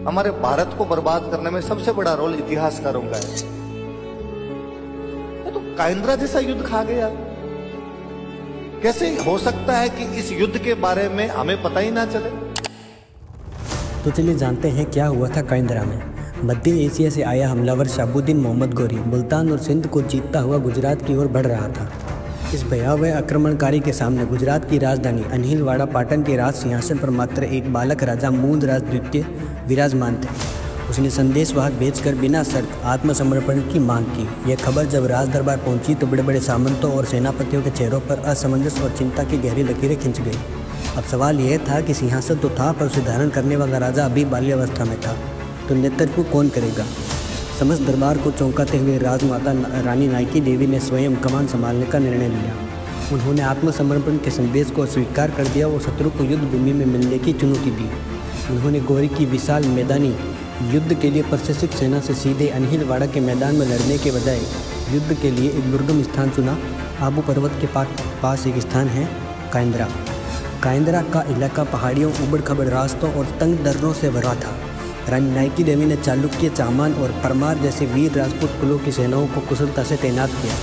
हमारे भारत को बर्बाद करने में सबसे बड़ा रोल इतिहासकारों का है। ये तो काइंद्रा जैसा युद्ध खा गया। कैसे हो सकता है कि इस युद्ध के बारे में हमें पता ही ना चले? तो चलिए जानते हैं क्या हुआ था काइंद्रा में। मध्य एशिया से आया हमलावर शहाबुद्दीन मोहम्मद गोरी मुल्तान और सिंध को जीतता हुआ गुजरात की ओर बढ़ रहा था। इस भयावह आक्रमणकारी के सामने गुजरात की राजधानी अनहिलवाड़ा पाटन के राज सिंहासन पर मात्र एक बालक राजा मूलराज द्वितीय विराजमान थे। उसने संदेशवाहक भेजकर बिना शर्त आत्मसमर्पण की मांग की। यह खबर जब राज दरबार पहुंची तो बड़े बड़े सामंतों और सेनापतियों के चेहरों पर असमंजस और चिंता की गहरी लकीरें खिंच गई। अब सवाल यह था कि सिंहासन तो था, पर उसे धारण करने वाला राजा अभी बाल्यावस्था में था, तो नेतृत्व कौन करेगा? समस्त दरबार को चौंकाते हुए राजमाता रानी नाइकी देवी ने स्वयं कमान संभालने का निर्णय लिया। उन्होंने आत्मसमर्पण के संदेश को स्वीकार कर दिया और शत्रु को युद्ध भूमि में मिलने की चुनौती दी। उन्होंने गोरी की विशाल मैदानी युद्ध के लिए प्रशिक्षित सेना से सीधे अनहिलवाड़ा के मैदान में लड़ने के बजाय युद्ध के लिए एक दुर्गम स्थान चुना। आबू पर्वत के पास एक स्थान है काइंद्रा। काइंद्रा का इलाका पहाड़ियों, उबड़ खबड़ रास्तों और तंग दर्रों से भरा था। रानी नाइकी देवी ने चालुक्य, चामान और परमार जैसे वीर राजपूत कुलों की सेनाओं को कुशलता से तैनात किया।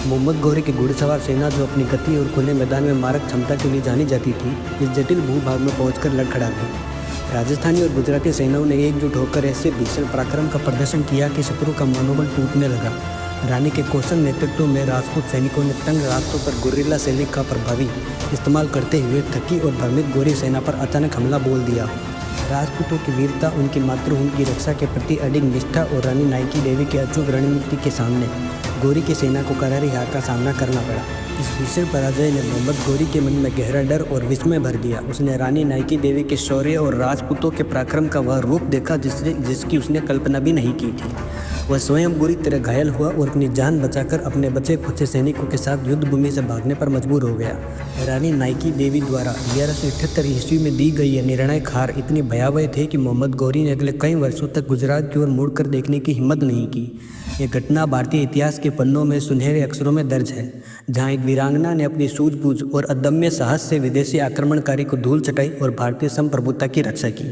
मोहम्मद गोरी की घुड़सवार सेना, जो अपनी गति और खुले मैदान में मारक क्षमता के लिए जानी जाती थी, इस जटिल भूभाग में पहुंचकर लड़खड़ा गई। राजस्थानी और गुजराती सेनाओं ने एकजुट होकर ऐसे भीषण पराक्रम का प्रदर्शन किया कि शत्रु का मनोबल टूटने लगा। रानी के कौशल नेतृत्व में राजपूत सैनिकों ने तंग रास्तों पर गुर्रिल्ला शैली का प्रभावी इस्तेमाल करते हुए थकी और भ्रमित गोरी सेना पर अचानक हमला बोल दिया। राजपूतों की वीरता, उनकी मातृभूमि की रक्षा के प्रति अडिग निष्ठा और रानी नाइकी देवी की अचूक रणनीति के सामने गोरी की सेना को करारी हार का सामना करना पड़ा। इस भीषण पराजय ने मोहम्मद गोरी के मन में गहरा डर और विस्मय भर दिया। उसने रानी नाइकी देवी के शौर्य और राजपूतों के पराक्रम का वह रूप देखा जिसकी उसने कल्पना भी नहीं की थी। वह स्वयं बुरी तरह घायल हुआ और अपनी जान बचाकर अपने बचे खुचे सैनिकों के साथ युद्ध भूमि से भागने पर मजबूर हो गया। रानी नाइकी देवी द्वारा 1178 ईस्वी में दी गई यह निर्णायक हार इतनी भयावह थे कि मोहम्मद गोरी ने अगले कई वर्षों तक गुजरात की ओर मुड़कर देखने की हिम्मत नहीं की। यह घटना भारतीय इतिहास के पन्नों में सुनहरे अक्षरों में दर्ज है, जहां एक वीरांगना ने अपनी सूझबूझ और अदम्य साहस से विदेशी आक्रमणकारी को धूल चटाई और भारतीय संप्रभुता की रक्षा की।